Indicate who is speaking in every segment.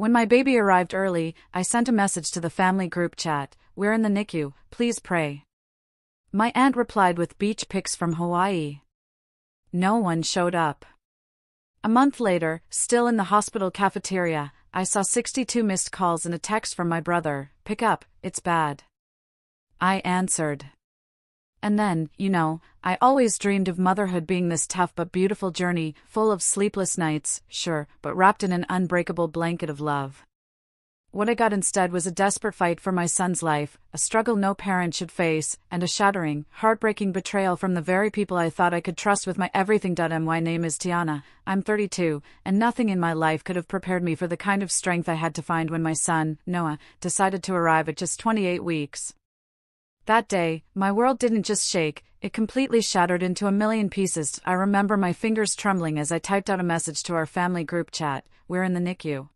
Speaker 1: When my baby arrived early, I sent a message to the family group chat, "We're in the NICU, please pray." My aunt replied with beach pics from Hawaii. No one showed up. A month later, still in the hospital cafeteria, I saw 62 missed calls and a text from my brother, "Pick up, it's bad." I answered. And then, I always dreamed of motherhood being this tough but beautiful journey, full of sleepless nights, sure, but wrapped in an unbreakable blanket of love. What I got instead was a desperate fight for my son's life, a struggle no parent should face, and a shattering, heartbreaking betrayal from the very people I thought I could trust with my everything. My name is Tiana, I'm 32, and nothing in my life could have prepared me for the kind of strength I had to find when my son, Noah, decided to arrive at just 28 weeks. That day, my world didn't just shake, it completely shattered into a million pieces. I remember my fingers trembling as I typed out a message to our family group chat, "We're in the NICU.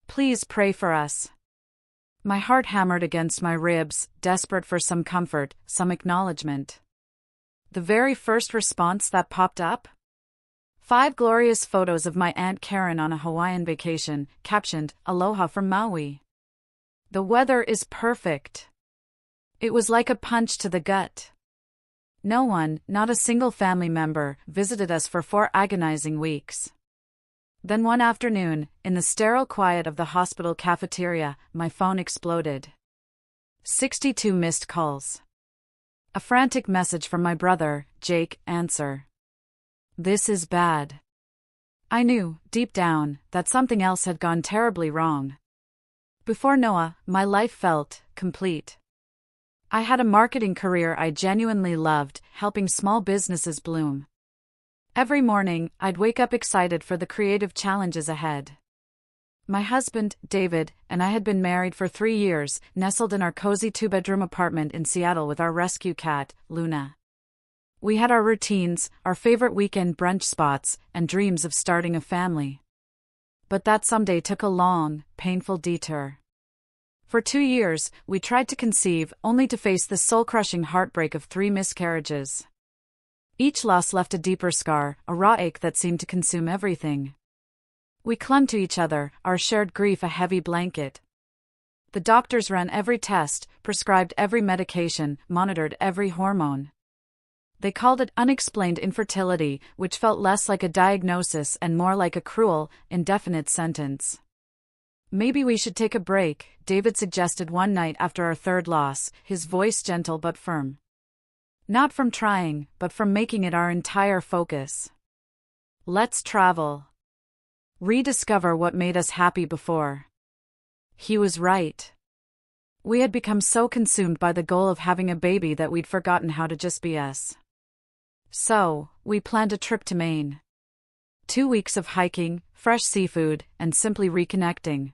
Speaker 1: Please pray for us." My heart hammered against my ribs, desperate for some comfort, some acknowledgement. The very first response that popped up? 5 glorious photos of my Aunt Karen on a Hawaiian vacation, captioned, "Aloha from Maui. The weather is perfect." It was like a punch to the gut. No one, not a single family member, visited us for 4 agonizing weeks. Then one afternoon, in the sterile quiet of the hospital cafeteria, my phone exploded. 62 missed calls. A frantic message from my brother, Jake, answer. "This is bad." I knew, deep down, that something else had gone terribly wrong. Before Noah, my life felt complete. I had a marketing career I genuinely loved, helping small businesses bloom. Every morning, I'd wake up excited for the creative challenges ahead. My husband, David, and I had been married for 3 years, nestled in our cozy 2-bedroom apartment in Seattle with our rescue cat, Luna. We had our routines, our favorite weekend brunch spots, and dreams of starting a family. But that someday took a long, painful detour. For 2 years, we tried to conceive, only to face the soul-crushing heartbreak of 3 miscarriages. Each loss left a deeper scar, a raw ache that seemed to consume everything. We clung to each other, our shared grief a heavy blanket. The doctors ran every test, prescribed every medication, monitored every hormone. They called it unexplained infertility, which felt less like a diagnosis and more like a cruel, indefinite sentence. "Maybe we should take a break," David suggested one night after our 3rd loss, his voice gentle but firm. Not from trying, but from making it our entire focus. "Let's travel. Rediscover what made us happy before." He was right. We had become so consumed by the goal of having a baby that we'd forgotten how to just be us. So, we planned a trip to Maine. 2 weeks of hiking, fresh seafood, and simply reconnecting.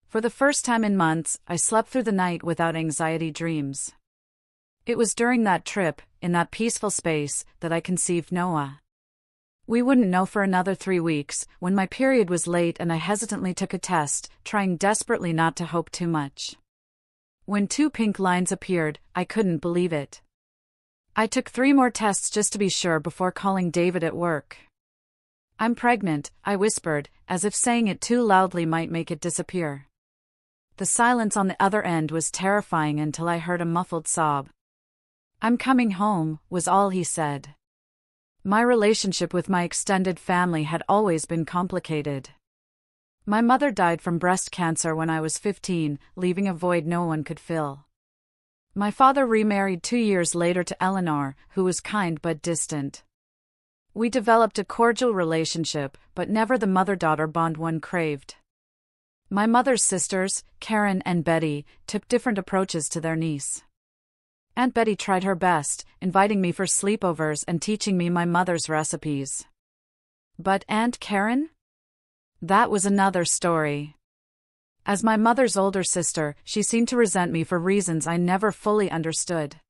Speaker 1: For the first time in months, I slept through the night without anxiety dreams. It was during that trip, in that peaceful space, that I conceived Noah. We wouldn't know for another 3 weeks, when my period was late and I hesitantly took a test, trying desperately not to hope too much. When 2 pink lines appeared, I couldn't believe it. I took 3 more tests just to be sure before calling David at work. "I'm pregnant," I whispered, as if saying it too loudly might make it disappear. The silence on the other end was terrifying until I heard a muffled sob. "I'm coming home," was all he said. My relationship with my extended family had always been complicated. My mother died from breast cancer when I was 15, leaving a void no one could fill. My father remarried 2 years later to Eleanor, who was kind but distant. We developed a cordial relationship, but never the mother-daughter bond one craved. My mother's sisters, Karen and Betty, took different approaches to their niece. Aunt Betty tried her best, inviting me for sleepovers and teaching me my mother's recipes. But Aunt Karen? That was another story. As my mother's older sister, she seemed to resent me for reasons I never fully understood.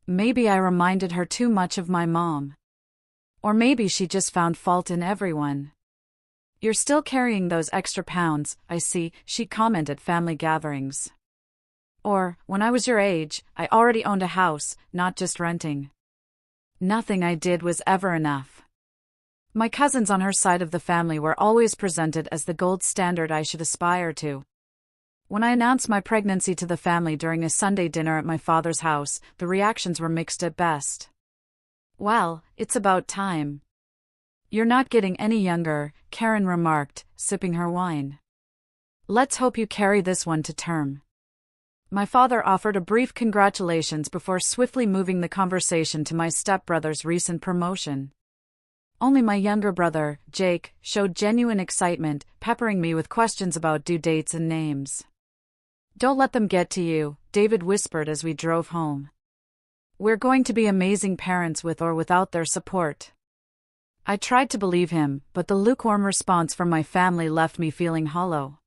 Speaker 1: Maybe I reminded her too much of my mom. Or maybe she just found fault in everyone. "You're still carrying those extra pounds, I see," she'd comment at family gatherings. Or, "When I was your age, I already owned a house, not just renting." Nothing I did was ever enough. My cousins on her side of the family were always presented as the gold standard I should aspire to. When I announced my pregnancy to the family during a Sunday dinner at my father's house, the reactions were mixed at best. "Well, it's about time. You're not getting any younger," Karen remarked, sipping her wine. "Let's hope you carry this one to term." My father offered a brief congratulations before swiftly moving the conversation to my stepbrother's recent promotion. Only my younger brother, Jake, showed genuine excitement, peppering me with questions about due dates and names. "Don't let them get to you," David whispered as we drove home. "We're going to be amazing parents with or without their support." I tried to believe him, but the lukewarm response from my family left me feeling hollow.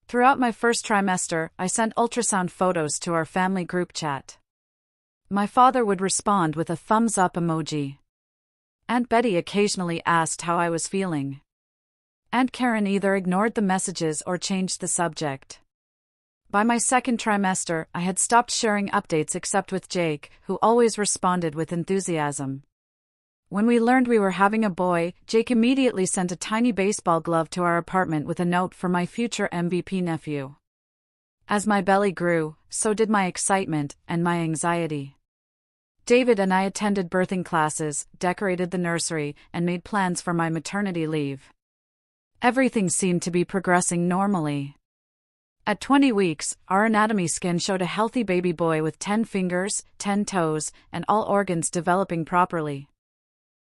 Speaker 1: Throughout my first trimester, I sent ultrasound photos to our family group chat. My father would respond with a thumbs-up emoji. Aunt Betty occasionally asked how I was feeling. Aunt Karen either ignored the messages or changed the subject. By my second trimester, I had stopped sharing updates except with Jake, who always responded with enthusiasm. When we learned we were having a boy, Jake immediately sent a tiny baseball glove to our apartment with a note for my future MVP nephew. As my belly grew, so did my excitement and my anxiety. David and I attended birthing classes, decorated the nursery, and made plans for my maternity leave. Everything seemed to be progressing normally. At 20 weeks, our anatomy scan showed a healthy baby boy with 10 fingers, 10 toes, and all organs developing properly.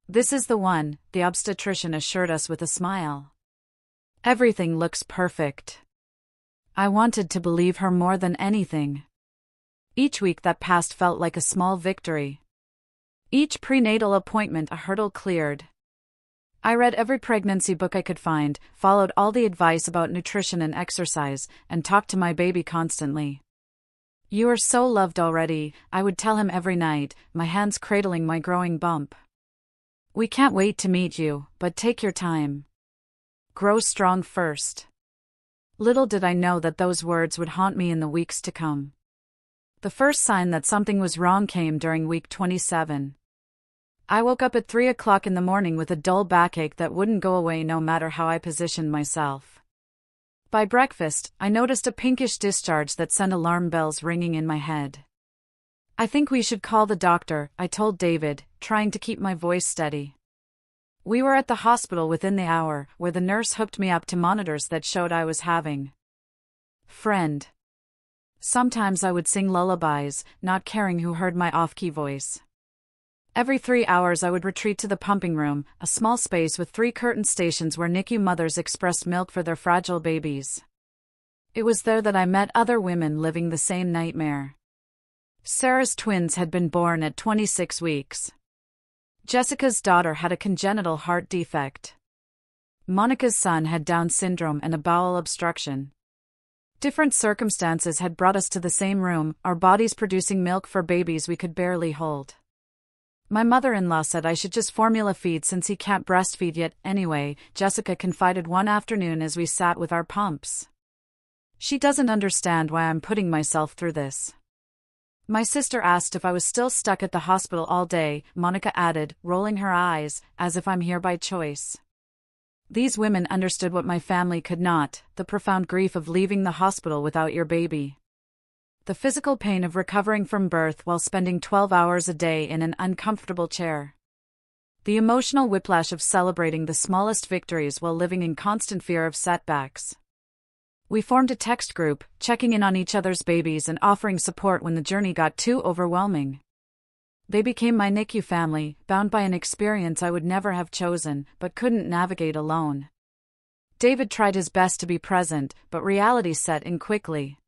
Speaker 1: "This is the one," the obstetrician assured us with a smile. "Everything looks perfect." I wanted to believe her more than anything. Each week that passed felt like a small victory. Each prenatal appointment a hurdle cleared. I read every pregnancy book I could find, followed all the advice about nutrition and exercise, and talked to my baby constantly. "You are so loved already," I would tell him every night, my hands cradling my growing bump. "We can't wait to meet you, but take your time. Grow strong first." Little did I know that those words would haunt me in the weeks to come. The first sign that something was wrong came during week 27. I woke up at 3 o'clock in the morning with a dull backache that wouldn't go away no matter how I positioned myself. By breakfast, I noticed a pinkish discharge that sent alarm bells ringing in my head. "I think we should call the doctor," I told David, trying to keep my voice steady. We were at the hospital within the hour, where the nurse hooked me up to monitors that showed I was having friend. Sometimes I would sing lullabies, not caring who heard my off-key voice. Every 3 hours I would retreat to the pumping room, a small space with 3 curtain stations where NICU mothers expressed milk for their fragile babies. It was there that I met other women living the same nightmare. Sarah's twins had been born at 26 weeks. Jessica's daughter had a congenital heart defect. Monica's son had Down syndrome and a bowel obstruction. Different circumstances had brought us to the same room, our bodies producing milk for babies we could barely hold. My mother-in-law said I should just formula feed since he can't breastfeed yet anyway, Jessica confided one afternoon as we sat with our pumps. "She doesn't understand why I'm putting myself through this." My sister asked if I was still stuck at the hospital all day, Monica added, rolling her eyes, "as if I'm here by choice." These women understood what my family could not, the profound grief of leaving the hospital without your baby. The physical pain of recovering from birth while spending 12 hours a day in an uncomfortable chair. The emotional whiplash of celebrating the smallest victories while living in constant fear of setbacks. We formed a text group, checking in on each other's babies and offering support when the journey got too overwhelming. They became my NICU family, bound by an experience I would never have chosen, but couldn't navigate alone. David tried his best to be present, but reality set in quickly.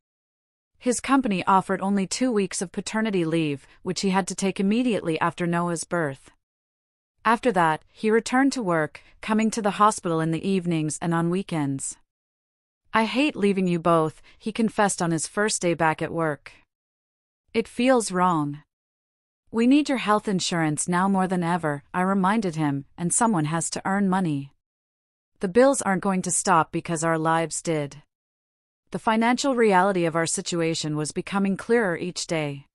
Speaker 1: His company offered only 2 weeks of paternity leave, which he had to take immediately after Noah's birth. After that, he returned to work, coming to the hospital in the evenings and on weekends. "I hate leaving you both," he confessed on his first day back at work. "It feels wrong. We need your health insurance now more than ever," I reminded him, "and someone has to earn money. The bills aren't going to stop because our lives did." The financial reality of our situation was becoming clearer each day.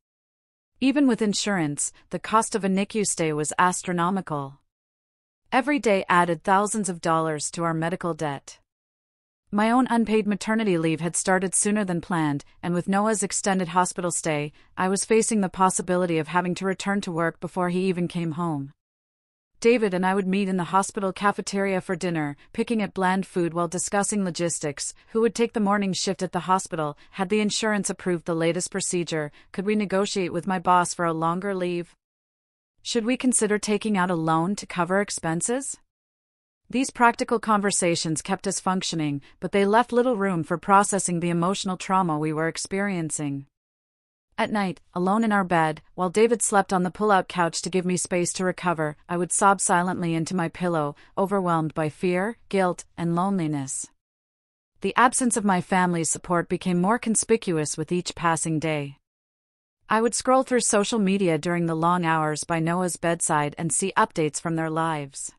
Speaker 1: Even with insurance, the cost of a NICU stay was astronomical. Every day added thousands of dollars to our medical debt. My own unpaid maternity leave had started sooner than planned, and with Noah's extended hospital stay, I was facing the possibility of having to return to work before he even came home. David and I would meet in the hospital cafeteria for dinner, picking at bland food while discussing logistics: who would take the morning shift at the hospital, had the insurance approved the latest procedure, could we negotiate with my boss for a longer leave? Should we consider taking out a loan to cover expenses? These practical conversations kept us functioning, but they left little room for processing the emotional trauma we were experiencing. At night, alone in our bed, while David slept on the pull-out couch to give me space to recover, I would sob silently into my pillow, overwhelmed by fear, guilt, and loneliness. The absence of my family's support became more conspicuous with each passing day. I would scroll through social media during the long hours by Noah's bedside and see updates from their lives.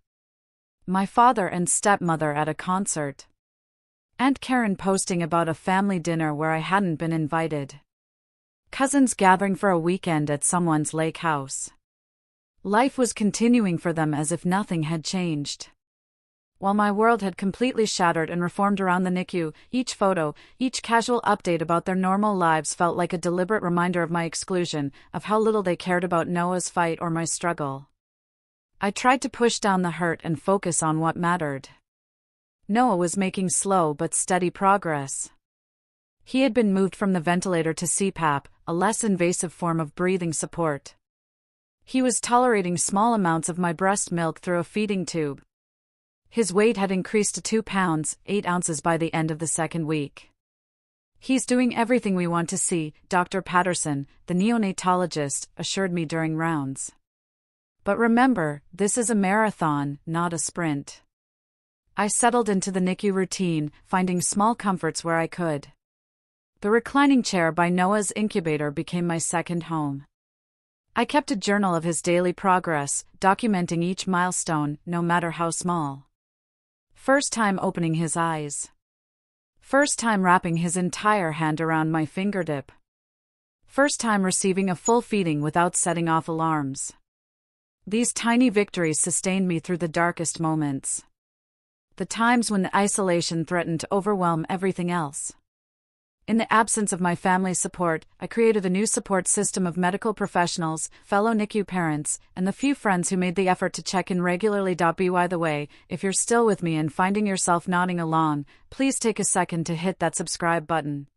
Speaker 1: My father and stepmother at a concert. Aunt Karen posting about a family dinner where I hadn't been invited. Cousins gathering for a weekend at someone's lake house. Life was continuing for them as if nothing had changed. While my world had completely shattered and reformed around the NICU, each photo, each casual update about their normal lives felt like a deliberate reminder of my exclusion, of how little they cared about Noah's fight or my struggle. I tried to push down the hurt and focus on what mattered. Noah was making slow but steady progress. He had been moved from the ventilator to CPAP, a less invasive form of breathing support. He was tolerating small amounts of my breast milk through a feeding tube. His weight had increased to 2 pounds, 8 ounces by the end of the second week. He's doing everything we want to see, Dr. Patterson, the neonatologist, assured me during rounds. But remember, this is a marathon, not a sprint. I settled into the NICU routine, finding small comforts where I could. The reclining chair by Noah's incubator became my second home. I kept a journal of his daily progress, documenting each milestone, no matter how small. First time opening his eyes. First time wrapping his entire hand around my fingertip. First time receiving a full feeding without setting off alarms. These tiny victories sustained me through the darkest moments. The times when the isolation threatened to overwhelm everything else. In the absence of my family's support, I created a new support system of medical professionals, fellow NICU parents, and the few friends who made the effort to check in regularly. By the way, if you're still with me and finding yourself nodding along, please take a second to hit that subscribe button.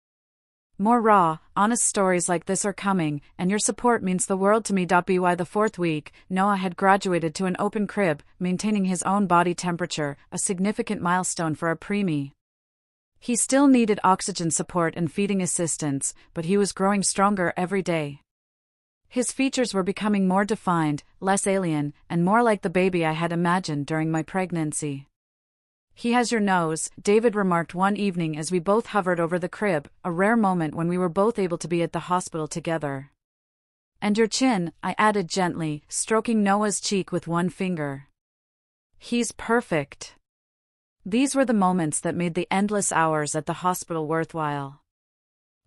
Speaker 1: More raw, honest stories like this are coming, and your support means the world to me. By the 4th week, Noah had graduated to an open crib, maintaining his own body temperature, a significant milestone for a preemie. He still needed oxygen support and feeding assistance, but he was growing stronger every day. His features were becoming more defined, less alien, and more like the baby I had imagined during my pregnancy. "He has your nose," David remarked one evening as we both hovered over the crib, a rare moment when we were both able to be at the hospital together. "And your chin," I added gently, stroking Noah's cheek with one finger. "He's perfect." These were the moments that made the endless hours at the hospital worthwhile.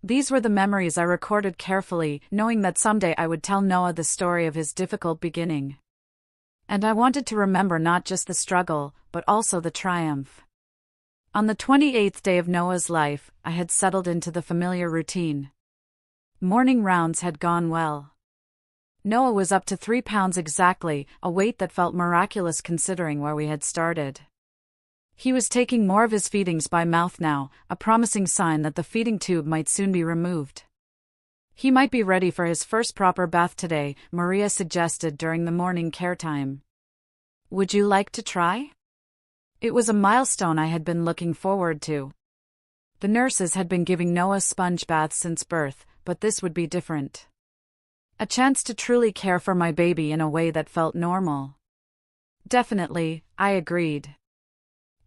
Speaker 1: These were the memories I recorded carefully, knowing that someday I would tell Noah the story of his difficult beginning. And I wanted to remember not just the struggle, but also the triumph. On the 28th day of Noah's life, I had settled into the familiar routine. Morning rounds had gone well. Noah was up to 3 pounds exactly, a weight that felt miraculous considering where we had started. He was taking more of his feedings by mouth now, a promising sign that the feeding tube might soon be removed. He might be ready for his first proper bath today, Maria suggested during the morning care time. "Would you like to try?" It was a milestone I had been looking forward to. The nurses had been giving Noah sponge baths since birth, but this would be different. A chance to truly care for my baby in a way that felt normal. "Definitely," I agreed.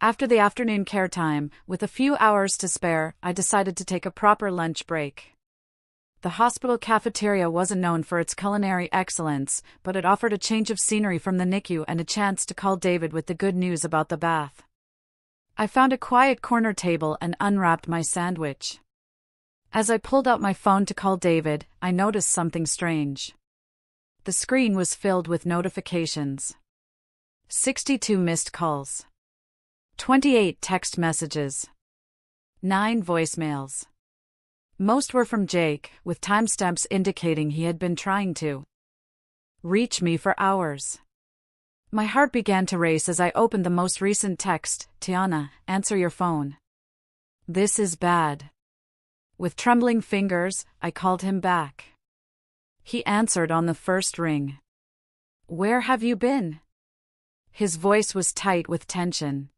Speaker 1: After the afternoon care time, with a few hours to spare, I decided to take a proper lunch break. The hospital cafeteria wasn't known for its culinary excellence, but it offered a change of scenery from the NICU and a chance to call David with the good news about the bath. I found a quiet corner table and unwrapped my sandwich. As I pulled out my phone to call David, I noticed something strange. The screen was filled with notifications. 62 missed calls. 28 text messages. 9 voicemails. Most were from Jake, with timestamps indicating he had been trying to reach me for hours. My heart began to race as I opened the most recent text. Tiana, answer your phone. This is bad. With trembling fingers, I called him back. He answered on the first ring. Where have you been? His voice was tight with tension.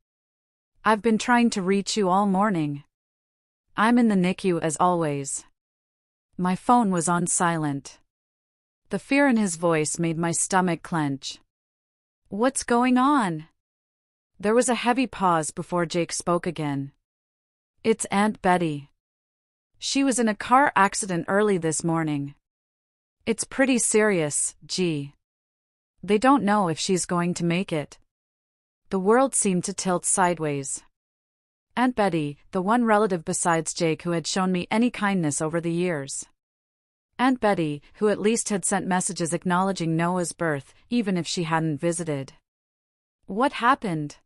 Speaker 1: I've been trying to reach you all morning. I'm in the NICU as always. My phone was on silent. The fear in his voice made my stomach clench. What's going on? There was a heavy pause before Jake spoke again. It's Aunt Betty. She was in a car accident early this morning. It's pretty serious, G. They don't know if she's going to make it. The world seemed to tilt sideways. Aunt Betty, the one relative besides Jake who had shown me any kindness over the years. Aunt Betty, who at least had sent messages acknowledging Noah's birth, even if she hadn't visited. What happened?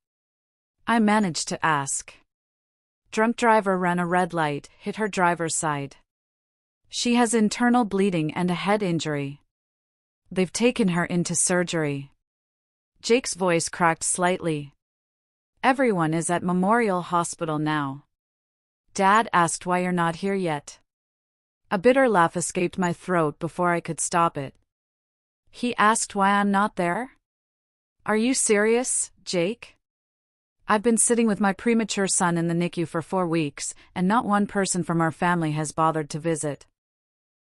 Speaker 1: I managed to ask. Drunk driver ran a red light, hit her driver's side. She has internal bleeding and a head injury. They've taken her into surgery. Jake's voice cracked slightly. Everyone is at Memorial Hospital now. Dad asked why you're not here yet. A bitter laugh escaped my throat before I could stop it. He asked why I'm not there? Are you serious, Jake? I've been sitting with my premature son in the NICU for 4 weeks, and not one person from our family has bothered to visit.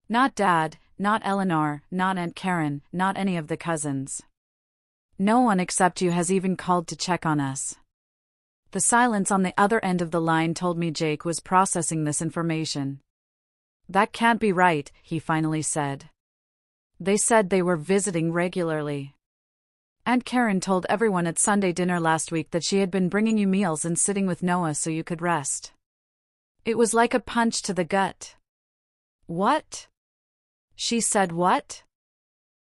Speaker 1: Not Dad, not Eleanor, not Aunt Karen, not any of the cousins. No one except you has even called to check on us. The silence on the other end of the line told me Jake was processing this information. That can't be right, he finally said. They said they were visiting regularly. Aunt Karen told everyone at Sunday dinner last week that she had been bringing you meals and sitting with Noah so you could rest. It was like a punch to the gut. What? She said what?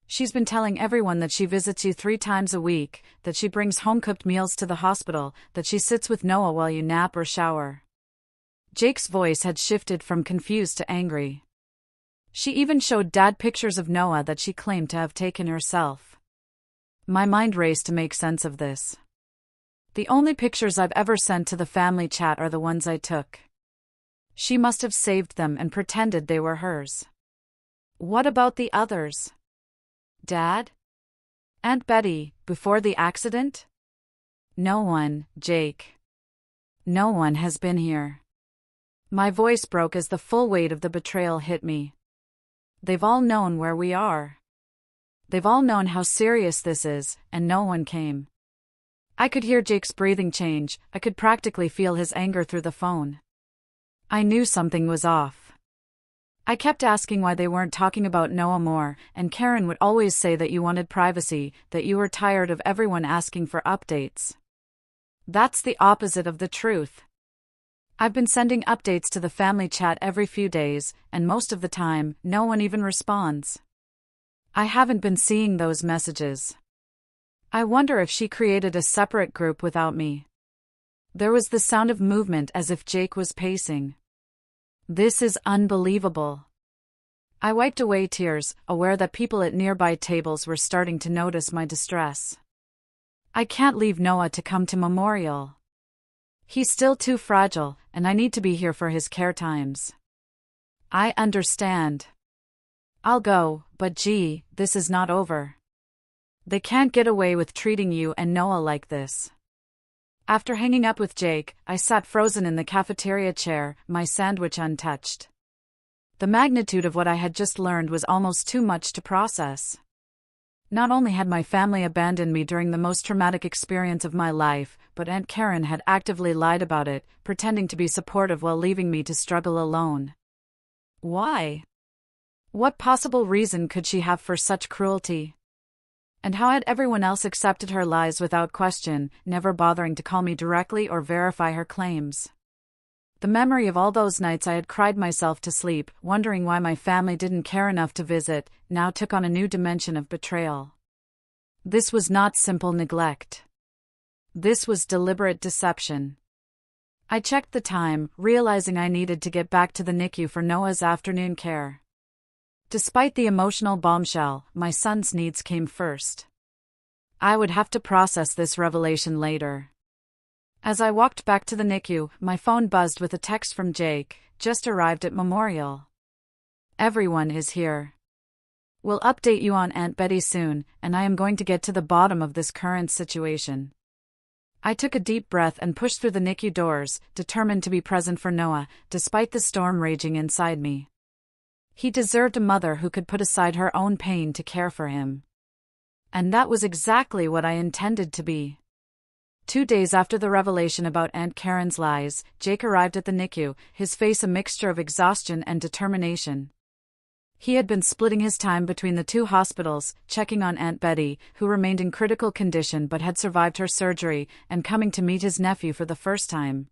Speaker 1: She's been telling everyone that she visits you 3 times a week, that she brings home-cooked meals to the hospital, that she sits with Noah while you nap or shower. Jake's voice had shifted from confused to angry. She even showed Dad pictures of Noah that she claimed to have taken herself. My mind raced to make sense of this. The only pictures I've ever sent to the family chat are the ones I took. She must have saved them and pretended they were hers. What about the others? Dad? Aunt Betty, before the accident? No one, Jake. No one has been here. My voice broke as the full weight of the betrayal hit me. They've all known where we are. They've all known how serious this is, and no one came. I could hear Jake's breathing change, I could practically feel his anger through the phone. I knew something was off. I kept asking why they weren't talking about Noah more, and Karen would always say that you wanted privacy, that you were tired of everyone asking for updates. That's the opposite of the truth. I've been sending updates to the family chat every few days, and most of the time, no one even responds. I haven't been seeing those messages. I wonder if she created a separate group without me. There was the sound of movement as if Jake was pacing. This is unbelievable. I wiped away tears, aware that people at nearby tables were starting to notice my distress. I can't leave Noah to come to Memorial. He's still too fragile, and I need to be here for his care times. I understand. I'll go, but gee, this is not over. They can't get away with treating you and Noah like this. After hanging up with Jake, I sat frozen in the cafeteria chair, my sandwich untouched. The magnitude of what I had just learned was almost too much to process. Not only had my family abandoned me during the most traumatic experience of my life, but Aunt Karen had actively lied about it, pretending to be supportive while leaving me to struggle alone. Why? What possible reason could she have for such cruelty? And how had everyone else accepted her lies without question, never bothering to call me directly or verify her claims? The memory of all those nights I had cried myself to sleep, wondering why my family didn't care enough to visit, now took on a new dimension of betrayal. This was not simple neglect. This was deliberate deception. I checked the time, realizing I needed to get back to the NICU for Noah's afternoon care. Despite the emotional bombshell, my son's needs came first. I would have to process this revelation later. As I walked back to the NICU, my phone buzzed with a text from Jake. Just arrived at Memorial. Everyone is here. We'll update you on Aunt Betty soon, and I am going to get to the bottom of this current situation. I took a deep breath and pushed through the NICU doors, determined to be present for Noah, despite the storm raging inside me. He deserved a mother who could put aside her own pain to care for him. And that was exactly what I intended to be. 2 days after the revelation about Aunt Karen's lies, Jake arrived at the NICU, his face a mixture of exhaustion and determination. He had been splitting his time between the 2 hospitals, checking on Aunt Betty, who remained in critical condition but had survived her surgery, and coming to meet his nephew for the first time.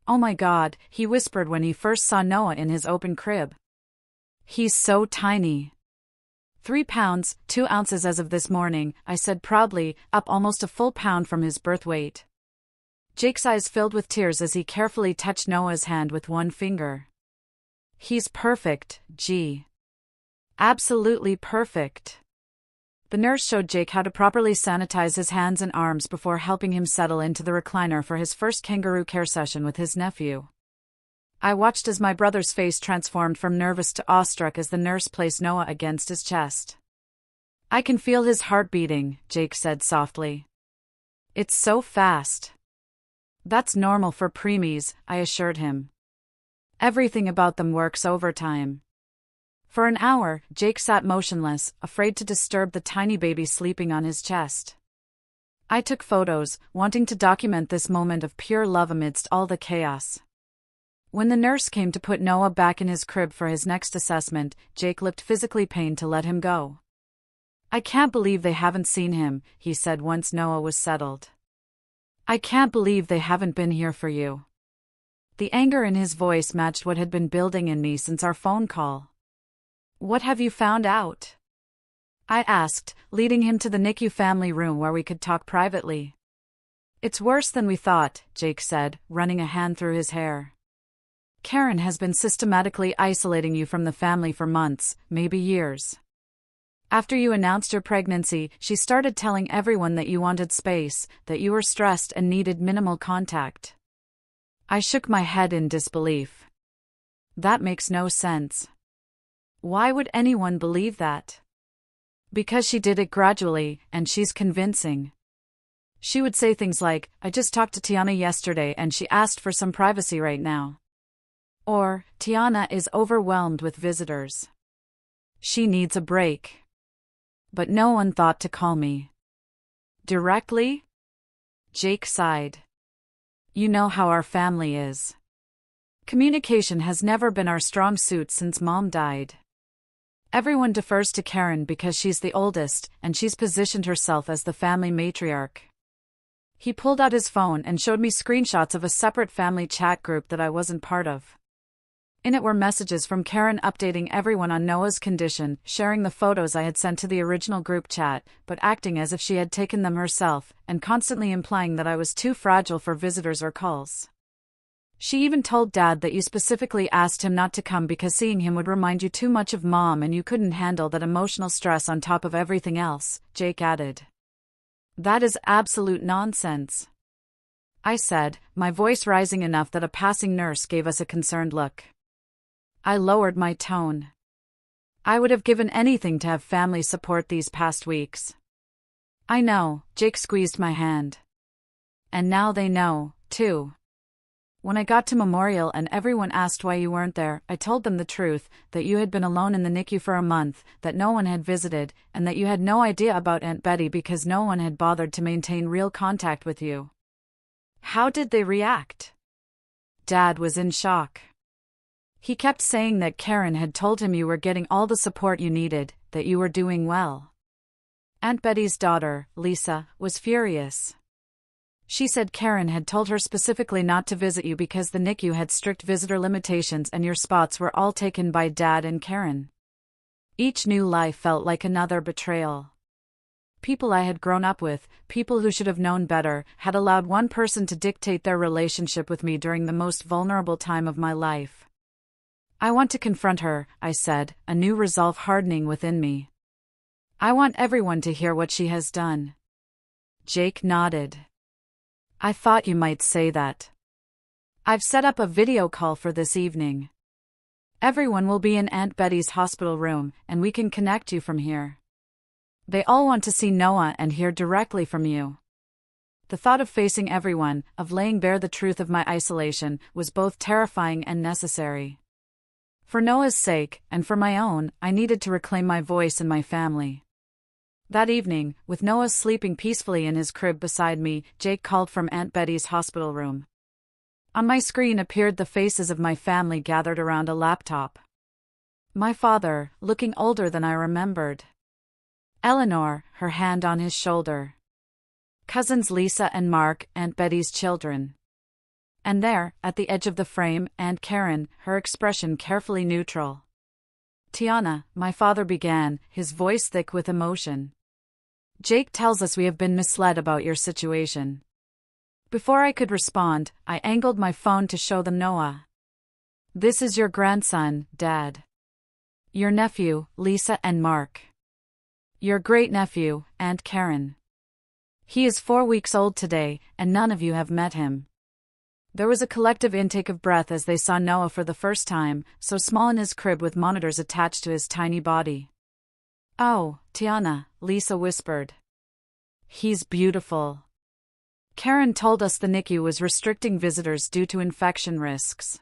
Speaker 1: "Oh my God," he whispered when he first saw Noah in his open crib. "He's so tiny." 3 pounds, 2 ounces as of this morning, I said proudly, up almost a full pound from his birth weight. Jake's eyes filled with tears as he carefully touched Noah's hand with one finger. "He's perfect, G. Absolutely perfect." The nurse showed Jake how to properly sanitize his hands and arms before helping him settle into the recliner for his first kangaroo care session with his nephew. I watched as my brother's face transformed from nervous to awestruck as the nurse placed Noah against his chest. "I can feel his heart beating," Jake said softly. "It's so fast." "That's normal for preemies," I assured him. "Everything about them works overtime." For an hour, Jake sat motionless, afraid to disturb the tiny baby sleeping on his chest. I took photos, wanting to document this moment of pure love amidst all the chaos. When the nurse came to put Noah back in his crib for his next assessment, Jake looked physically pained to let him go. "I can't believe they haven't seen him," he said once Noah was settled. "I can't believe they haven't been here for you." The anger in his voice matched what had been building in me since our phone call. "What have you found out?" I asked, leading him to the NICU family room where we could talk privately. "It's worse than we thought," Jake said, running a hand through his hair. "Karen has been systematically isolating you from the family for months, maybe years. After you announced your pregnancy, she started telling everyone that you wanted space, that you were stressed and needed minimal contact." I shook my head in disbelief. "That makes no sense. Why would anyone believe that?" "Because she did it gradually, and she's convincing. She would say things like, 'I just talked to Tiana yesterday and she asked for some privacy right now.' Or, 'Tiana is overwhelmed with visitors. She needs a break.' But no one thought to call me directly?" Jake sighed. "You know how our family is. Communication has never been our strong suit since Mom died. Everyone defers to Karen because she's the oldest, and she's positioned herself as the family matriarch." He pulled out his phone and showed me screenshots of a separate family chat group that I wasn't part of. In it were messages from Karen updating everyone on Noah's condition, sharing the photos I had sent to the original group chat, but acting as if she had taken them herself, and constantly implying that I was too fragile for visitors or calls. "She even told Dad that you specifically asked him not to come because seeing him would remind you too much of Mom and you couldn't handle that emotional stress on top of everything else," Jake added. "That is absolute nonsense," I said, my voice rising enough that a passing nurse gave us a concerned look. I lowered my tone. "I would have given anything to have family support these past weeks." "I know," Jake squeezed my hand. "And now they know, too. When I got to Memorial and everyone asked why you weren't there, I told them the truth, that you had been alone in the NICU for a month, that no one had visited, and that you had no idea about Aunt Betty because no one had bothered to maintain real contact with you." "How did they react?" "Dad was in shock. He kept saying that Karen had told him you were getting all the support you needed, that you were doing well. Aunt Betty's daughter, Lisa, was furious. She said Karen had told her specifically not to visit you because the NICU had strict visitor limitations and your spots were all taken by Dad and Karen. Each new lie felt like another betrayal. People I had grown up with, people who should have known better, had allowed one person to dictate their relationship with me during the most vulnerable time of my life. I want to confront her, I said, a new resolve hardening within me. I want everyone to hear what she has done. Jake nodded. I thought you might say that. I've set up a video call for this evening. Everyone will be in Aunt Betty's hospital room, and we can connect you from here. They all want to see Noah and hear directly from you. The thought of facing everyone, of laying bare the truth of my isolation, was both terrifying and necessary. For Noah's sake, and for my own, I needed to reclaim my voice and my family. That evening, with Noah sleeping peacefully in his crib beside me, Jake called from Aunt Betty's hospital room. On my screen appeared the faces of my family gathered around a laptop. My father, looking older than I remembered. Eleanor, her hand on his shoulder. Cousins Lisa and Mark, Aunt Betty's children. And there, at the edge of the frame, Aunt Karen, her expression carefully neutral. Tiana, my father began, his voice thick with emotion. Jake tells us we have been misled about your situation. Before I could respond, I angled my phone to show them Noah. This is your grandson, Dad. Your nephew, Lisa and Mark. Your great-nephew, Aunt Karen. He is 4 weeks old today, and none of you have met him. There was a collective intake of breath as they saw Noah for the first time, so small in his crib with monitors attached to his tiny body. Oh, Tiana, Lisa whispered. He's beautiful. Karen told us the NICU was restricting visitors due to infection risks.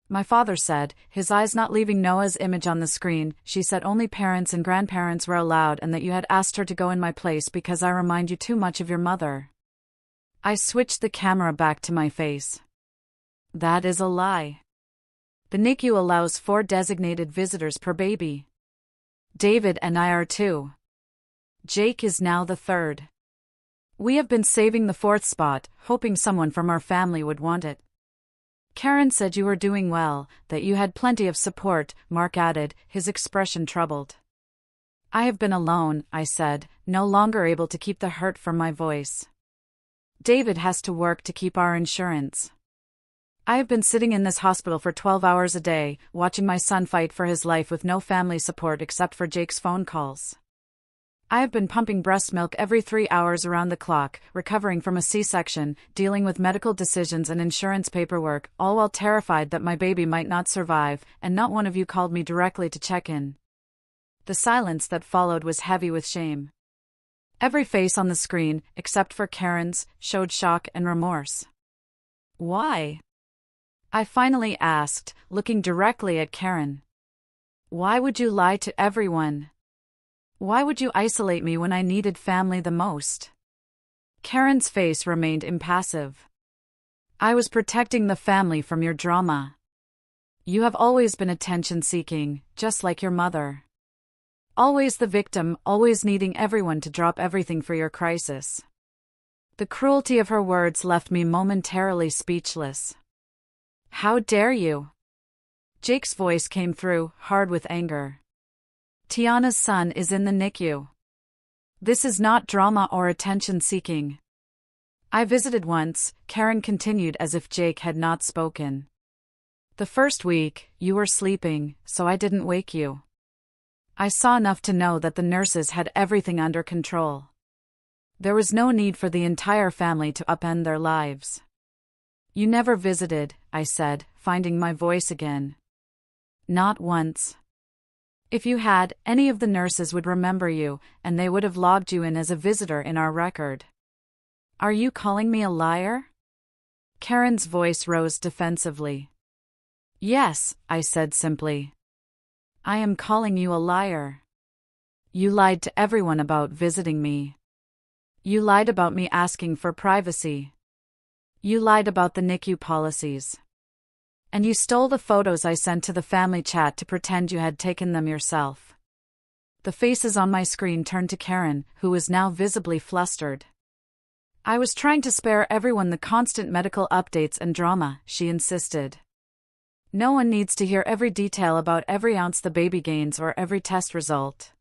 Speaker 1: My father said, his eyes not leaving Noah's image on the screen, she said only parents and grandparents were allowed and that you had asked her to go in my place because I remind you too much of your mother. I switched the camera back to my face. That is a lie. The NICU allows 4 designated visitors per baby. David and I are 2. Jake is now the 3rd. We have been saving the 4th spot, hoping someone from our family would want it. Karen said you were doing well, that you had plenty of support, Mark added, his expression troubled. I have been alone, I said, no longer able to keep the hurt from my voice. David has to work to keep our insurance. I have been sitting in this hospital for 12 hours a day, watching my son fight for his life with no family support except for Jake's phone calls. I have been pumping breast milk every 3 hours around the clock, recovering from a C-section, dealing with medical decisions and insurance paperwork, all while terrified that my baby might not survive, and not one of you called me directly to check in. The silence that followed was heavy with shame. Every face on the screen, except for Karen's, showed shock and remorse. Why? I finally asked, looking directly at Karen. Why would you lie to everyone? Why would you isolate me when I needed family the most? Karen's face remained impassive. I was protecting the family from your drama. You have always been attention-seeking, just like your mother. Always the victim, always needing everyone to drop everything for your crisis. The cruelty of her words left me momentarily speechless. How dare you? Jake's voice came through, hard with anger. Tiana's son is in the NICU. This is not drama or attention-seeking. I visited once, Karen continued as if Jake had not spoken. The first week, you were sleeping, so I didn't wake you. I saw enough to know that the nurses had everything under control. There was no need for the entire family to upend their lives. You never visited, I said, finding my voice again. Not once. If you had, any of the nurses would remember you, and they would have logged you in as a visitor in our record. Are you calling me a liar? Karen's voice rose defensively. Yes, I said simply. I am calling you a liar. You lied to everyone about visiting me. You lied about me asking for privacy. You lied about the NICU policies. And you stole the photos I sent to the family chat to pretend you had taken them yourself. The faces on my screen turned to Karen, who was now visibly flustered. I was trying to spare everyone the constant medical updates and drama, she insisted. No one needs to hear every detail about every ounce the baby gains or every test result.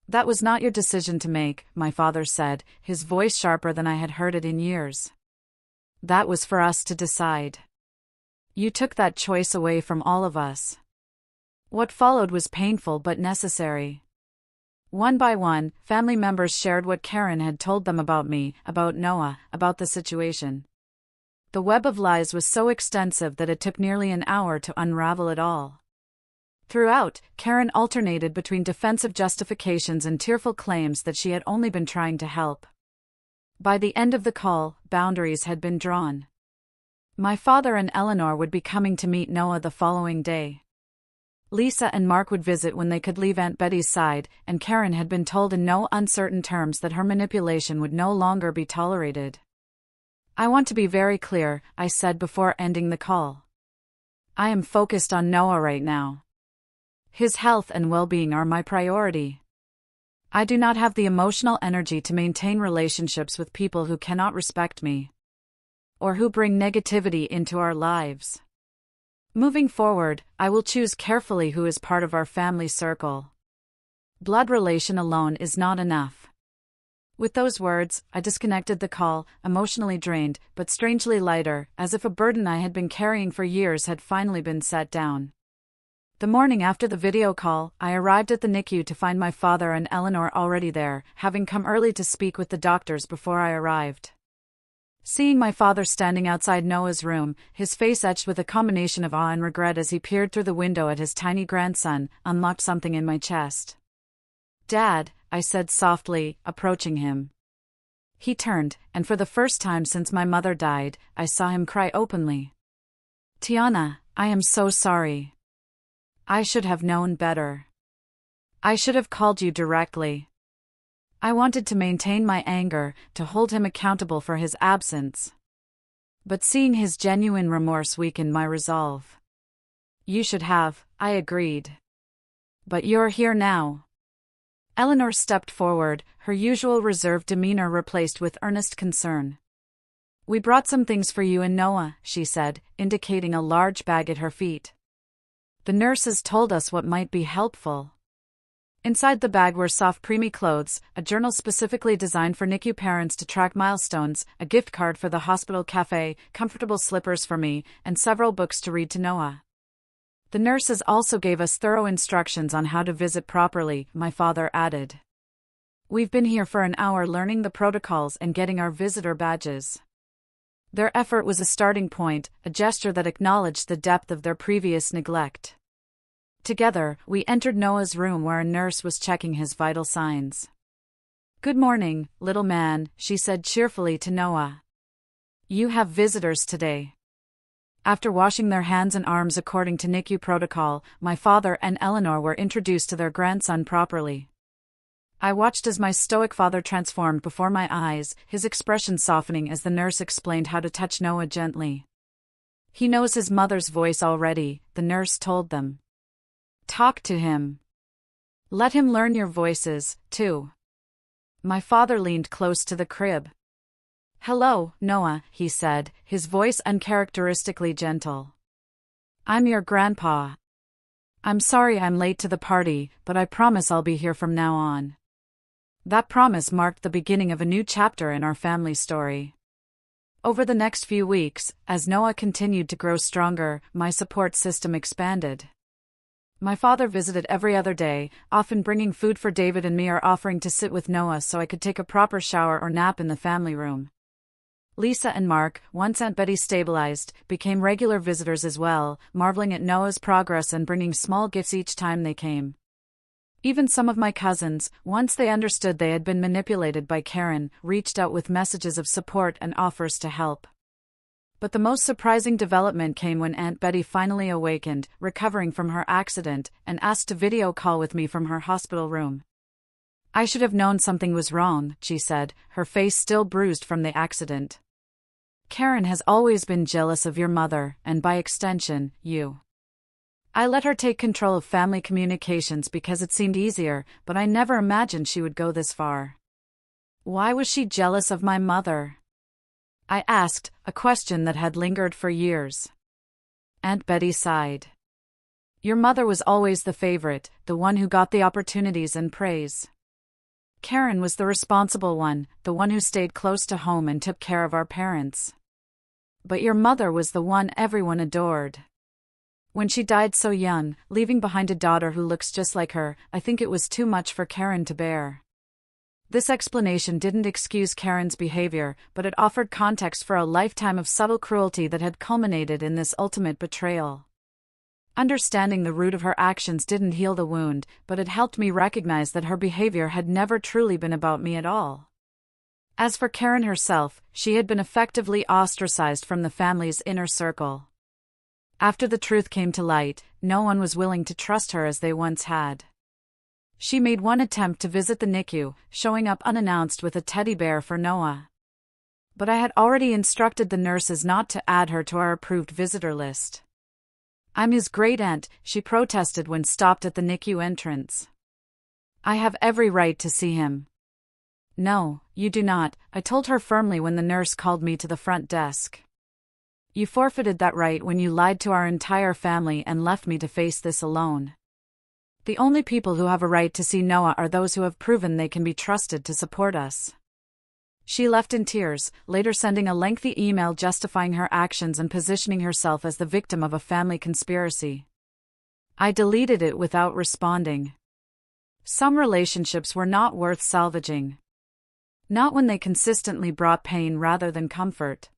Speaker 1: That was not your decision to make, my father said, his voice sharper than I had heard it in years. That was for us to decide. You took that choice away from all of us. What followed was painful but necessary. One by one, family members shared what Karen had told them about me, about Noah, about the situation. The web of lies was so extensive that it took nearly an hour to unravel it all. Throughout, Karen alternated between defensive justifications and tearful claims that she had only been trying to help. By the end of the call, boundaries had been drawn. My father and Eleanor would be coming to meet Noah the following day. Lisa and Mark would visit when they could leave Aunt Betty's side, and Karen had been told in no uncertain terms that her manipulation would no longer be tolerated. I want to be very clear, I said before ending the call. I am focused on Noah right now. His health and well-being are my priority. I do not have the emotional energy to maintain relationships with people who cannot respect me, or who bring negativity into our lives. Moving forward, I will choose carefully who is part of our family circle. Blood relation alone is not enough. With those words, I disconnected the call, emotionally drained, but strangely lighter, as if a burden I had been carrying for years had finally been set down. The morning after the video call, I arrived at the NICU to find my father and Eleanor already there, having come early to speak with the doctors before I arrived. Seeing my father standing outside Noah's room, his face etched with a combination of awe and regret as he peered through the window at his tiny grandson, unlocked something in my chest. "Dad," I said softly, approaching him. He turned, and for the first time since my mother died, I saw him cry openly. "Tiana, I am so sorry. I should have known better. I should have called you directly." I wanted to maintain my anger, to hold him accountable for his absence. But seeing his genuine remorse weakened my resolve. "You should have," I agreed. "But you're here now." Eleanor stepped forward, her usual reserved demeanor replaced with earnest concern. "We brought some things for you and Noah," she said, indicating a large bag at her feet. "The nurses told us what might be helpful." Inside the bag were soft preemie clothes, a journal specifically designed for NICU parents to track milestones, a gift card for the hospital cafe, comfortable slippers for me, and several books to read to Noah. The nurses also gave us thorough instructions on how to visit properly, my father added. "We've been here for an hour learning the protocols and getting our visitor badges." Their effort was a starting point, a gesture that acknowledged the depth of their previous neglect. Together, we entered Noah's room where a nurse was checking his vital signs. "Good morning, little man," she said cheerfully to Noah. "You have visitors today." After washing their hands and arms according to NICU protocol, my father and Eleanor were introduced to their grandson properly. I watched as my stoic father transformed before my eyes, his expression softening as the nurse explained how to touch Noah gently. "He knows his mother's voice already," the nurse told them. "Talk to him. Let him learn your voices, too." My father leaned close to the crib. "Hello, Noah," he said, his voice uncharacteristically gentle. "I'm your grandpa. I'm sorry I'm late to the party, but I promise I'll be here from now on." That promise marked the beginning of a new chapter in our family story. Over the next few weeks, as Noah continued to grow stronger, my support system expanded. My father visited every other day, often bringing food for David and me or offering to sit with Noah so I could take a proper shower or nap in the family room. Lisa and Mark, once Aunt Betty stabilized, became regular visitors as well, marveling at Noah's progress and bringing small gifts each time they came. Even some of my cousins, once they understood they had been manipulated by Karen, reached out with messages of support and offers to help. But the most surprising development came when Aunt Betty finally awakened, recovering from her accident, and asked to video call with me from her hospital room. "I should have known something was wrong," she said, her face still bruised from the accident. "Karen has always been jealous of your mother, and by extension, you. I let her take control of family communications because it seemed easier, but I never imagined she would go this far." "Why was she jealous of my mother?" I asked, a question that had lingered for years. Aunt Betty sighed. "Your mother was always the favorite, the one who got the opportunities and praise. Karen was the responsible one, the one who stayed close to home and took care of our parents. But your mother was the one everyone adored. When she died so young, leaving behind a daughter who looks just like her, I think it was too much for Karen to bear. This explanation didn't excuse Karen's behavior, but it offered context for a lifetime of subtle cruelty that had culminated in this ultimate betrayal. Understanding the root of her actions didn't heal the wound, but it helped me recognize that her behavior had never truly been about me at all. As for Karen herself, she had been effectively ostracized from the family's inner circle. After the truth came to light, no one was willing to trust her as they once had. She made one attempt to visit the NICU, showing up unannounced with a teddy bear for Noah. But I had already instructed the nurses not to add her to our approved visitor list. "I'm his great-aunt," she protested when stopped at the NICU entrance. "I have every right to see him." "No, you do not," I told her firmly when the nurse called me to the front desk. "You forfeited that right when you lied to our entire family and left me to face this alone. The only people who have a right to see Noah are those who have proven they can be trusted to support us." She left in tears, later sending a lengthy email justifying her actions and positioning herself as the victim of a family conspiracy. I deleted it without responding. Some relationships were not worth salvaging. Not when they consistently brought pain rather than comfort.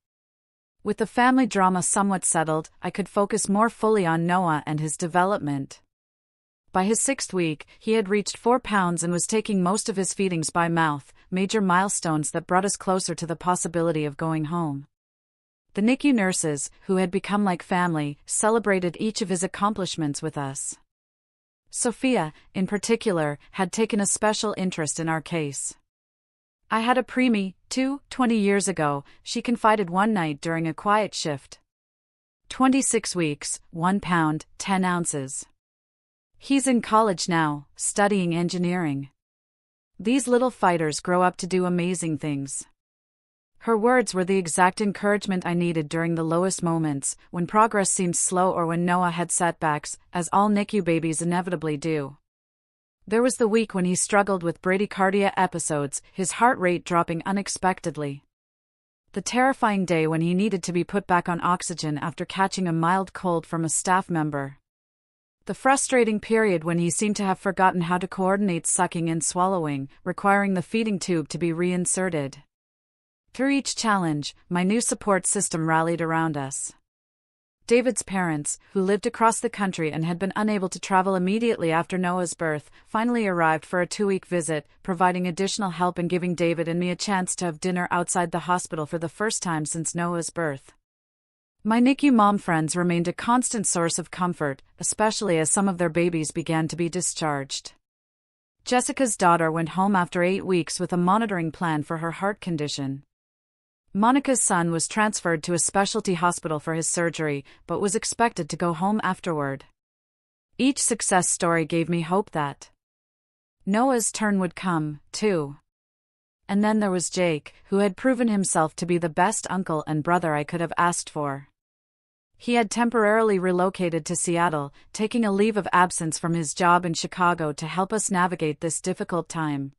Speaker 1: With the family drama somewhat settled, I could focus more fully on Noah and his development. By his 6th week, he had reached 4 pounds and was taking most of his feedings by mouth, major milestones that brought us closer to the possibility of going home. The NICU nurses, who had become like family, celebrated each of his accomplishments with us. Sophia, in particular, had taken a special interest in our case. "I had a preemie, too, 20 years ago," she confided one night during a quiet shift. 26 weeks, 1 pound, 10 ounces. "He's in college now, studying engineering. These little fighters grow up to do amazing things." Her words were the exact encouragement I needed during the lowest moments, when progress seemed slow or when Noah had setbacks, as all NICU babies inevitably do. There was the week when he struggled with bradycardia episodes, his heart rate dropping unexpectedly. The terrifying day when he needed to be put back on oxygen after catching a mild cold from a staff member. The frustrating period when he seemed to have forgotten how to coordinate sucking and swallowing, requiring the feeding tube to be reinserted. Through each challenge, my new support system rallied around us. David's parents, who lived across the country and had been unable to travel immediately after Noah's birth, finally arrived for a 2-week visit, providing additional help and giving David and me a chance to have dinner outside the hospital for the first time since Noah's birth. My NICU mom friends remained a constant source of comfort, especially as some of their babies began to be discharged. Jessica's daughter went home after 8 weeks with a monitoring plan for her heart condition. Monica's son was transferred to a specialty hospital for his surgery, but was expected to go home afterward. Each success story gave me hope that Noah's turn would come, too. And then there was Jake, who had proven himself to be the best uncle and brother I could have asked for. He had temporarily relocated to Seattle, taking a leave of absence from his job in Chicago to help us navigate this difficult time.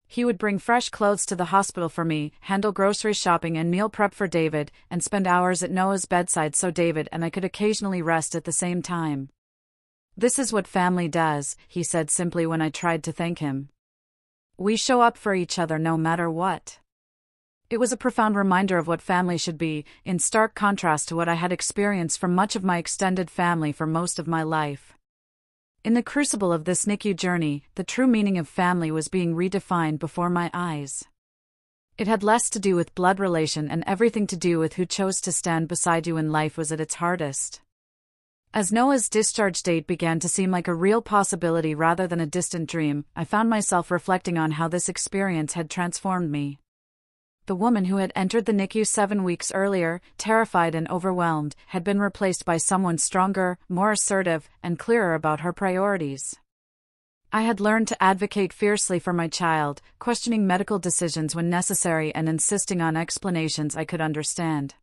Speaker 1: He would bring fresh clothes to the hospital for me, handle grocery shopping and meal prep for David, and spend hours at Noah's bedside so David and I could occasionally rest at the same time. "This is what family does," he said simply when I tried to thank him. "We show up for each other no matter what." It was a profound reminder of what family should be, in stark contrast to what I had experienced from much of my extended family for most of my life. In the crucible of this NICU journey, the true meaning of family was being redefined before my eyes. It had less to do with blood relation and everything to do with who chose to stand beside you when life was at its hardest. As Noah's discharge date began to seem like a real possibility rather than a distant dream, I found myself reflecting on how this experience had transformed me. The woman who had entered the NICU 7 weeks earlier, terrified and overwhelmed, had been replaced by someone stronger, more assertive, and clearer about her priorities. I had learned to advocate fiercely for my child, questioning medical decisions when necessary and insisting on explanations I could understand.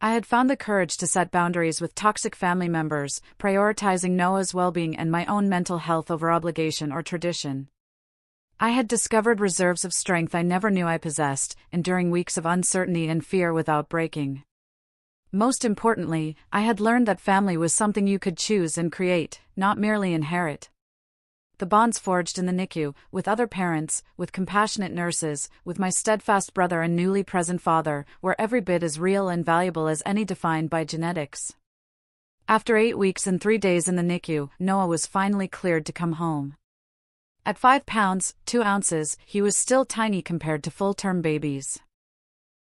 Speaker 1: I had found the courage to set boundaries with toxic family members, prioritizing Noah's well-being and my own mental health over obligation or tradition. I had discovered reserves of strength I never knew I possessed, enduring weeks of uncertainty and fear without breaking. Most importantly, I had learned that family was something you could choose and create, not merely inherit. The bonds forged in the NICU, with other parents, with compassionate nurses, with my steadfast brother and newly present father, were every bit as real and valuable as any defined by genetics. After 8 weeks and 3 days in the NICU, Noah was finally cleared to come home. At 5 pounds, 2 ounces, he was still tiny compared to full-term babies.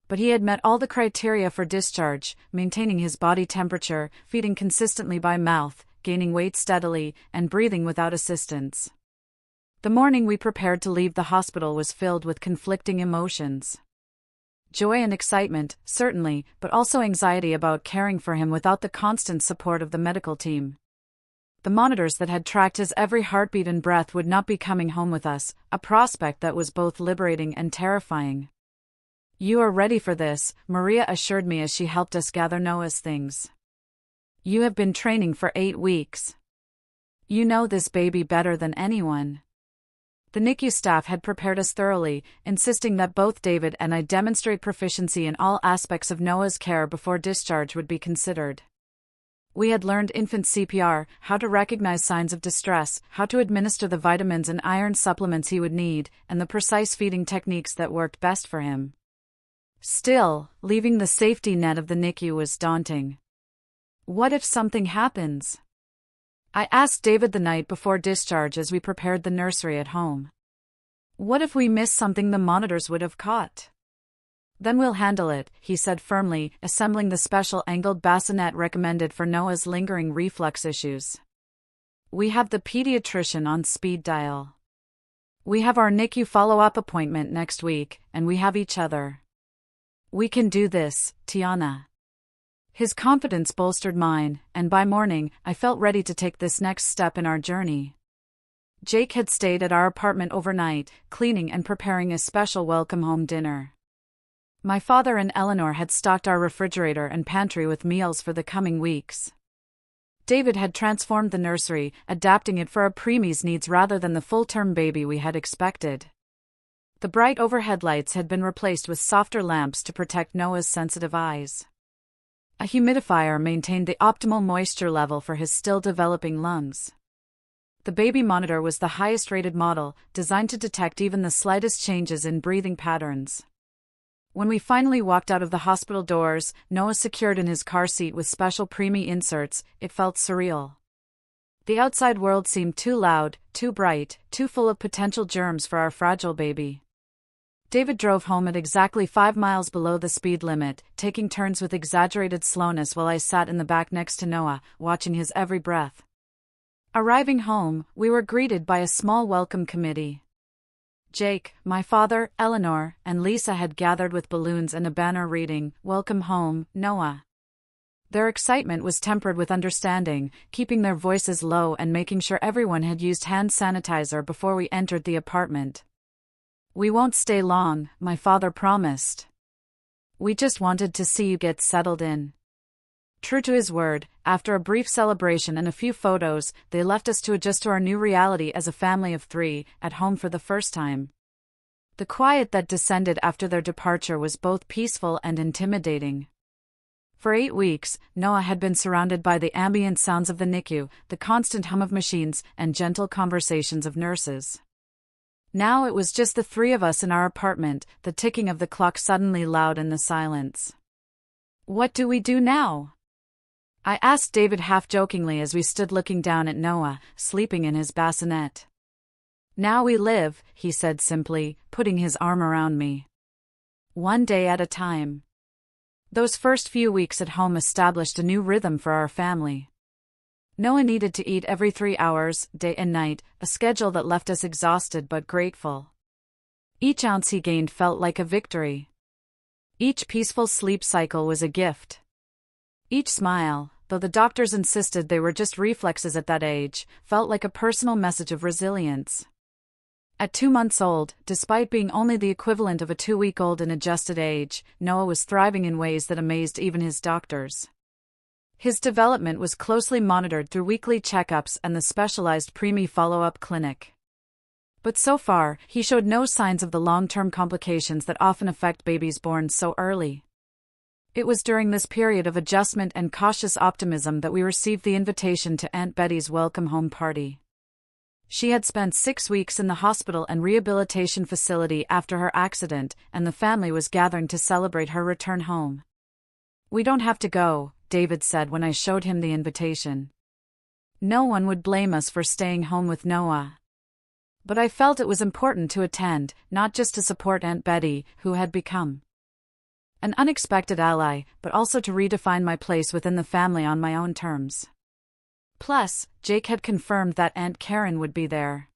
Speaker 1: But he had met all the criteria for discharge, maintaining his body temperature, feeding consistently by mouth, gaining weight steadily, and breathing without assistance. The morning we prepared to leave the hospital was filled with conflicting emotions. Joy and excitement, certainly, but also anxiety about caring for him without the constant support of the medical team. The monitors that had tracked his every heartbeat and breath would not be coming home with us, a prospect that was both liberating and terrifying. "You are ready for this," Maria assured me as she helped us gather Noah's things. "You have been training for 8 weeks. You know this baby better than anyone." The NICU staff had prepared us thoroughly, insisting that both David and I demonstrate proficiency in all aspects of Noah's care before discharge would be considered. We had learned infant CPR, how to recognize signs of distress, how to administer the vitamins and iron supplements he would need, and the precise feeding techniques that worked best for him. Still, leaving the safety net of the NICU was daunting. What if something happens? I asked David the night before discharge as we prepared the nursery at home. What if we miss something the monitors would have caught? Then we'll handle it, he said firmly, assembling the special angled bassinet recommended for Noah's lingering reflux issues. We have the pediatrician on speed dial. We have our NICU follow-up appointment next week, and we have each other. We can do this, Tiana. His confidence bolstered mine, and by morning, I felt ready to take this next step in our journey. Jake had stayed at our apartment overnight, cleaning and preparing a special welcome-home dinner. My father and Eleanor had stocked our refrigerator and pantry with meals for the coming weeks. David had transformed the nursery, adapting it for a preemie's needs rather than the full-term baby we had expected. The bright overhead lights had been replaced with softer lamps to protect Noah's sensitive eyes. A humidifier maintained the optimal moisture level for his still-developing lungs. The baby monitor was the highest-rated model, designed to detect even the slightest changes in breathing patterns. When we finally walked out of the hospital doors, Noah secured in his car seat with special preemie inserts, it felt surreal. The outside world seemed too loud, too bright, too full of potential germs for our fragile baby. David drove home at exactly 5 miles below the speed limit, taking turns with exaggerated slowness while I sat in the back next to Noah, watching his every breath. Arriving home, we were greeted by a small welcome committee. Jake, my father, Eleanor, and Lisa had gathered with balloons and a banner reading, "Welcome home, Noah." Their excitement was tempered with understanding, keeping their voices low and making sure everyone had used hand sanitizer before we entered the apartment. "We won't stay long," my father promised. "We just wanted to see you get settled in." True to his word, after a brief celebration and a few photos, they left us to adjust to our new reality as a family of 3, at home for the first time. The quiet that descended after their departure was both peaceful and intimidating. For 8 weeks, Noah had been surrounded by the ambient sounds of the NICU, the constant hum of machines, and gentle conversations of nurses. Now it was just the 3 of us in our apartment, the ticking of the clock suddenly loud in the silence. "What do we do now?" I asked David half-jokingly as we stood looking down at Noah, sleeping in his bassinet. "Now we live," he said simply, putting his arm around me. "One day at a time." Those first few weeks at home established a new rhythm for our family. Noah needed to eat every 3 hours, day and night, a schedule that left us exhausted but grateful. Each ounce he gained felt like a victory. Each peaceful sleep cycle was a gift. Each smile, though the doctors insisted they were just reflexes at that age, felt like a personal message of resilience. At 2 months old, despite being only the equivalent of a 2-week-old in adjusted age, Noah was thriving in ways that amazed even his doctors. His development was closely monitored through weekly checkups and the specialized preemie follow-up clinic. But so far, he showed no signs of the long-term complications that often affect babies born so early. It was during this period of adjustment and cautious optimism that we received the invitation to Aunt Betty's welcome home party. She had spent 6 weeks in the hospital and rehabilitation facility after her accident, and the family was gathering to celebrate her return home. "We don't have to go," David said when I showed him the invitation. No one would blame us for staying home with Noah. But I felt it was important to attend, not just to support Aunt Betty, who had become an unexpected ally, but also to redefine my place within the family on my own terms. Plus, Jake had confirmed that Aunt Karen would be there.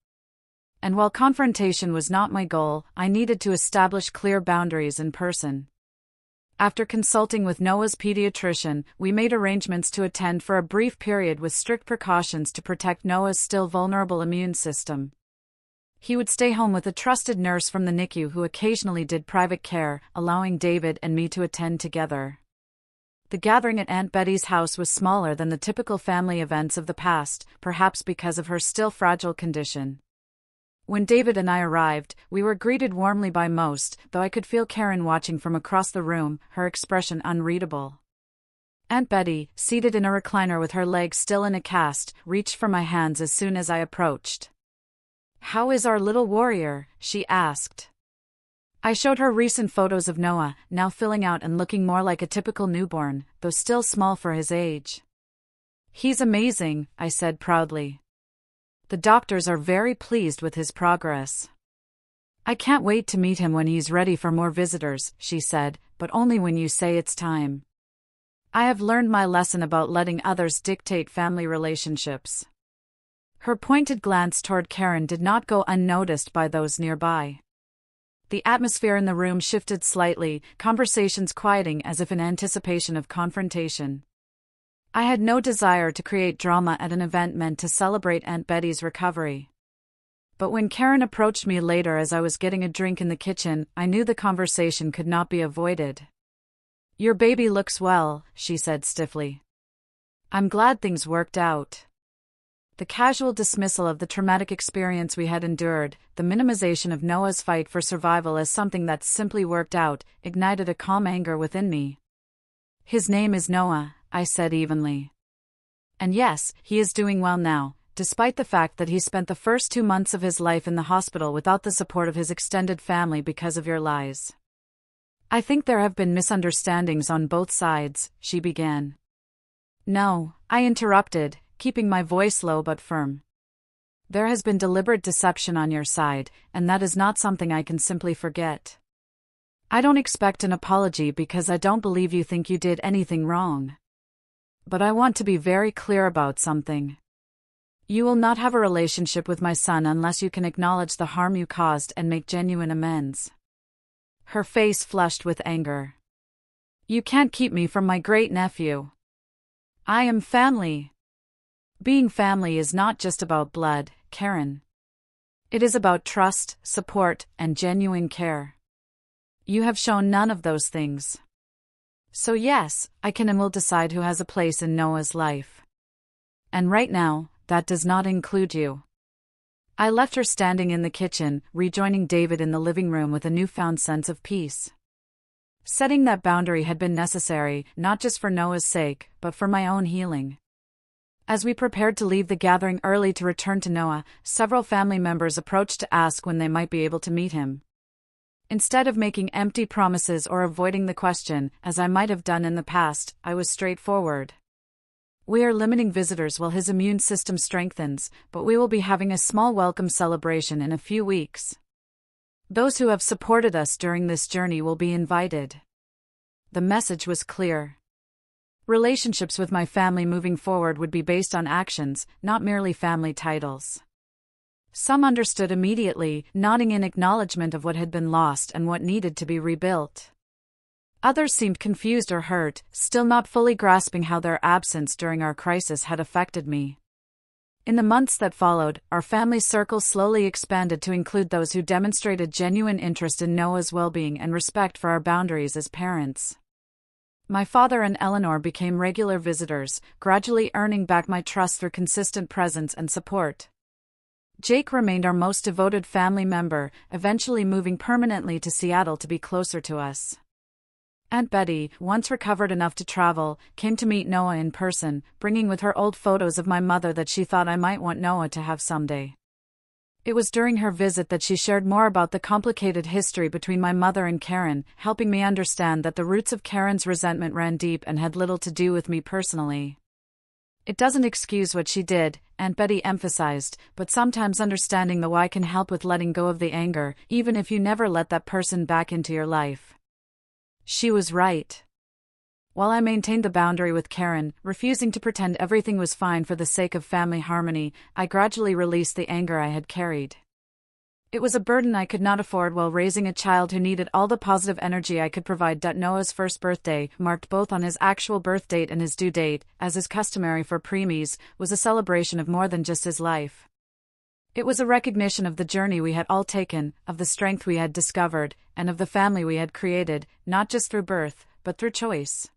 Speaker 1: And while confrontation was not my goal, I needed to establish clear boundaries in person. After consulting with Noah's pediatrician, we made arrangements to attend for a brief period with strict precautions to protect Noah's still vulnerable immune system. He would stay home with a trusted nurse from the NICU who occasionally did private care, allowing David and me to attend together. The gathering at Aunt Betty's house was smaller than the typical family events of the past, perhaps because of her still fragile condition. When David and I arrived, we were greeted warmly by most, though I could feel Karen watching from across the room, her expression unreadable. Aunt Betty, seated in a recliner with her legs still in a cast, reached for my hands as soon as I approached. "How is our little warrior?" she asked. I showed her recent photos of Noah, now filling out and looking more like a typical newborn, though still small for his age. "He's amazing," I said proudly. "The doctors are very pleased with his progress." "I can't wait to meet him when he's ready for more visitors," she said, "but only when you say it's time. I have learned my lesson about letting others dictate family relationships." Her pointed glance toward Karen did not go unnoticed by those nearby. The atmosphere in the room shifted slightly, conversations quieting as if in anticipation of confrontation. I had no desire to create drama at an event meant to celebrate Aunt Betty's recovery. But when Karen approached me later as I was getting a drink in the kitchen, I knew the conversation could not be avoided. "Your baby looks well," she said stiffly. "I'm glad things worked out." The casual dismissal of the traumatic experience we had endured, the minimization of Noah's fight for survival as something that simply worked out, ignited a calm anger within me. "His name is Noah," I said evenly. "And yes, he is doing well now, despite the fact that he spent the first 2 months of his life in the hospital without the support of his extended family because of your lies." "I think there have been misunderstandings on both sides," she began. "No," I interrupted, keeping my voice low but firm. "There has been deliberate deception on your side, and that is not something I can simply forget. I don't expect an apology because I don't believe you think you did anything wrong. But I want to be very clear about something. You will not have a relationship with my son unless you can acknowledge the harm you caused and make genuine amends." Her face flushed with anger. "You can't keep me from my great-nephew. I am family. Being family is not just about blood, Karen. It is about trust, support, and genuine care. You have shown none of those things. So yes, I can and will decide who has a place in Noah's life. And right now, that does not include you." I left her standing in the kitchen, rejoining David in the living room with a newfound sense of peace. Setting that boundary had been necessary, not just for Noah's sake, but for my own healing. As we prepared to leave the gathering early to return to Noah, several family members approached to ask when they might be able to meet him. Instead of making empty promises or avoiding the question, as I might have done in the past, I was straightforward. "We are limiting visitors while his immune system strengthens, but we will be having a small welcome celebration in a few weeks. Those who have supported us during this journey will be invited." The message was clear. Relationships with my family moving forward would be based on actions, not merely family titles. Some understood immediately, nodding in acknowledgement of what had been lost and what needed to be rebuilt. Others seemed confused or hurt, still not fully grasping how their absence during our crisis had affected me. In the months that followed, our family circle slowly expanded to include those who demonstrated genuine interest in Noah's well-being and respect for our boundaries as parents. My father and Eleanor became regular visitors, gradually earning back my trust through consistent presence and support. Jake remained our most devoted family member, eventually moving permanently to Seattle to be closer to us. Aunt Betty, once recovered enough to travel, came to meet Noah in person, bringing with her old photos of my mother that she thought I might want Noah to have someday. It was during her visit that she shared more about the complicated history between my mother and Karen, helping me understand that the roots of Karen's resentment ran deep and had little to do with me personally. It doesn't excuse what she did, Aunt Betty emphasized, but sometimes understanding the why can help with letting go of the anger, even if you never let that person back into your life. She was right. While I maintained the boundary with Karen, refusing to pretend everything was fine for the sake of family harmony, I gradually released the anger I had carried. It was a burden I could not afford while raising a child who needed all the positive energy I could provide. Noah's first birthday, marked both on his actual birth date and his due date, as is customary for preemies, was a celebration of more than just his life. It was a recognition of the journey we had all taken, of the strength we had discovered, and of the family we had created, not just through birth, but through choice.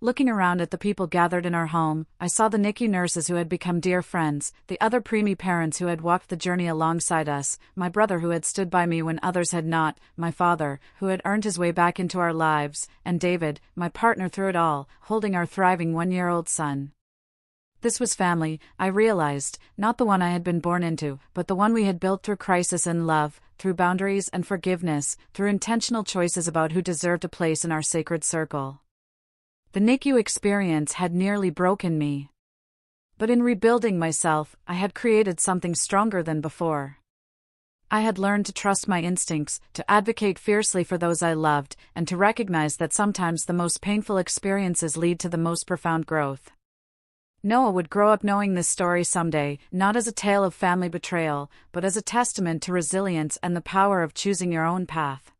Speaker 1: Looking around at the people gathered in our home, I saw the NICU nurses who had become dear friends, the other preemie parents who had walked the journey alongside us, my brother who had stood by me when others had not, my father, who had earned his way back into our lives, and David, my partner through it all, holding our thriving 1-year-old son. This was family, I realized, not the one I had been born into, but the one we had built through crisis and love, through boundaries and forgiveness, through intentional choices about who deserved a place in our sacred circle. The NICU experience had nearly broken me. But in rebuilding myself, I had created something stronger than before. I had learned to trust my instincts, to advocate fiercely for those I loved, and to recognize that sometimes the most painful experiences lead to the most profound growth. Noah would grow up knowing this story someday, not as a tale of family betrayal, but as a testament to resilience and the power of choosing your own path.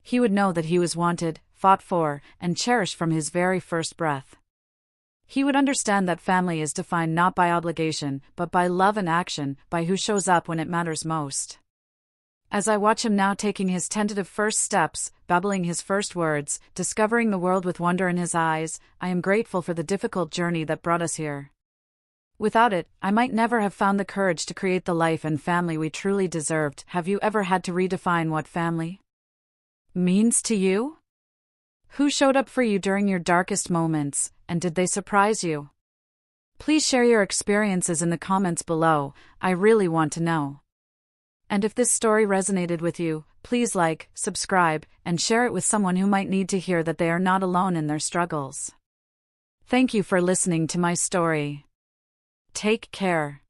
Speaker 1: He would know that he was wanted, fought for, and cherished from his very first breath. He would understand that family is defined not by obligation, but by love and action, by who shows up when it matters most. As I watch him now taking his tentative first steps, babbling his first words, discovering the world with wonder in his eyes, I am grateful for the difficult journey that brought us here. Without it, I might never have found the courage to create the life and family we truly deserved. Have you ever had to redefine what family means to you? Who showed up for you during your darkest moments, and did they surprise you? Please share your experiences in the comments below, I really want to know. And if this story resonated with you, please like, subscribe, and share it with someone who might need to hear that they are not alone in their struggles. Thank you for listening to my story. Take care.